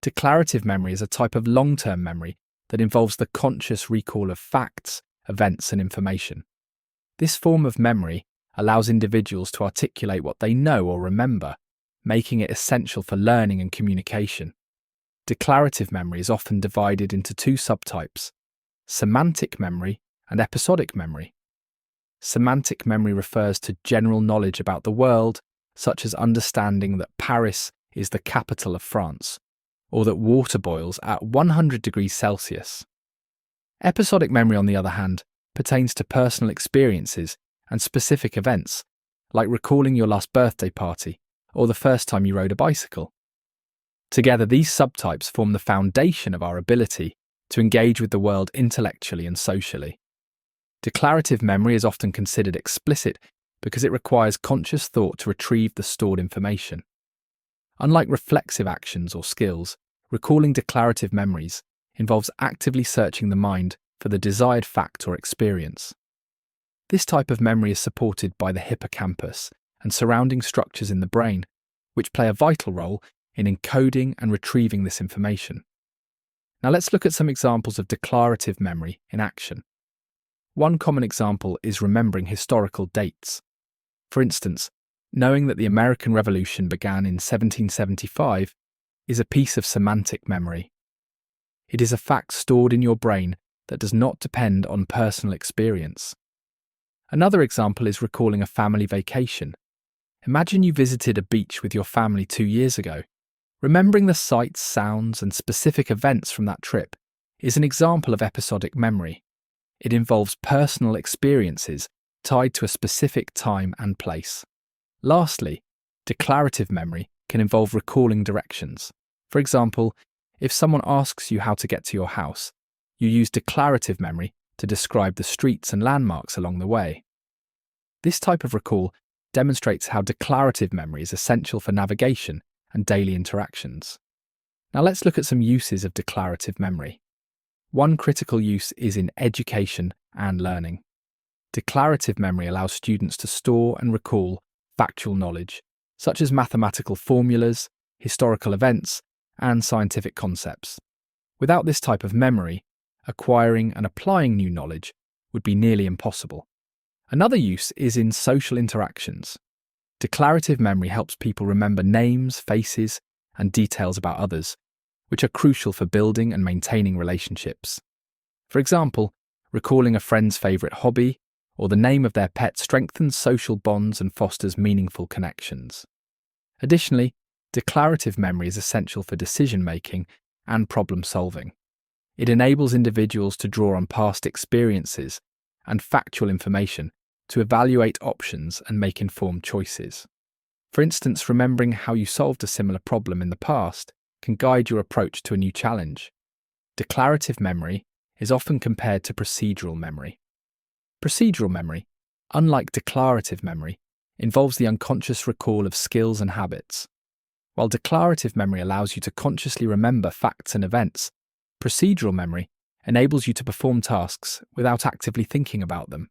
Declarative memory is a type of long-term memory that involves the conscious recall of facts, events, and information. This form of memory allows individuals to articulate what they know or remember, making it essential for learning and communication. Declarative memory is often divided into two subtypes: semantic memory and episodic memory. Semantic memory refers to general knowledge about the world, such as understanding that Paris is the capital of France, or that water boils at 100 degrees Celsius. Episodic memory, on the other hand, pertains to personal experiences and specific events, like recalling your last birthday party or the first time you rode a bicycle. Together, these subtypes form the foundation of our ability to engage with the world intellectually and socially. Declarative memory is often considered explicit because it requires conscious thought to retrieve the stored information. Unlike reflexive actions or skills, recalling declarative memories involves actively searching the mind for the desired fact or experience. This type of memory is supported by the hippocampus and surrounding structures in the brain, which play a vital role in encoding and retrieving this information. Now let's look at some examples of declarative memory in action. One common example is remembering historical dates. For instance, knowing that the American Revolution began in 1775 is a piece of semantic memory. It is a fact stored in your brain that does not depend on personal experience. Another example is recalling a family vacation. Imagine you visited a beach with your family 2 years ago. Remembering the sights, sounds, and specific events from that trip is an example of episodic memory. It involves personal experiences tied to a specific time and place. Lastly, declarative memory can involve recalling directions. For example, if someone asks you how to get to your house, you use declarative memory to describe the streets and landmarks along the way. This type of recall demonstrates how declarative memory is essential for navigation and daily interactions. Now let's look at some uses of declarative memory. One critical use is in education and learning. Declarative memory allows students to store and recall factual knowledge, such as mathematical formulas, historical events, and scientific concepts. Without this type of memory, acquiring and applying new knowledge would be nearly impossible. Another use is in social interactions. Declarative memory helps people remember names, faces, and details about others, which are crucial for building and maintaining relationships. For example, recalling a friend's favourite hobby or the name of their pet strengthens social bonds and fosters meaningful connections. Additionally, declarative memory is essential for decision-making and problem-solving. It enables individuals to draw on past experiences and factual information to evaluate options and make informed choices. For instance, remembering how you solved a similar problem in the past can guide your approach to a new challenge. Declarative memory is often compared to procedural memory. Procedural memory, unlike declarative memory, involves the unconscious recall of skills and habits. While declarative memory allows you to consciously remember facts and events, procedural memory enables you to perform tasks without actively thinking about them.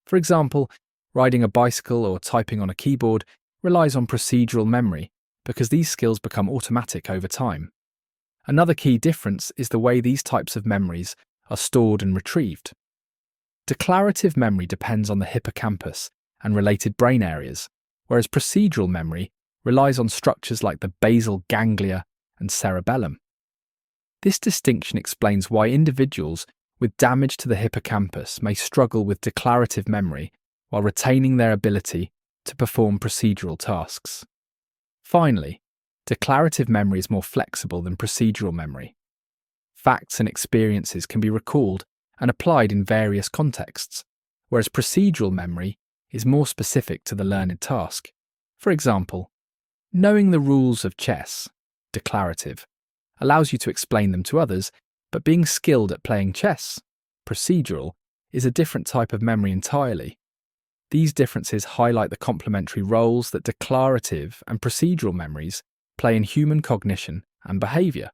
For example, riding a bicycle or typing on a keyboard relies on procedural memory because these skills become automatic over time. Another key difference is the way these types of memories are stored and retrieved. Declarative memory depends on the hippocampus and related brain areas, whereas procedural memory relies on structures like the basal ganglia and cerebellum. This distinction explains why individuals with damage to the hippocampus may struggle with declarative memory while retaining their ability to perform procedural tasks. Finally, declarative memory is more flexible than procedural memory. Facts and experiences can be recalled and applied in various contexts, whereas procedural memory is more specific to the learned task. For example, knowing the rules of chess, declarative, allows you to explain them to others, but being skilled at playing chess, procedural, is a different type of memory entirely. These differences highlight the complementary roles that declarative and procedural memories play in human cognition and behaviour.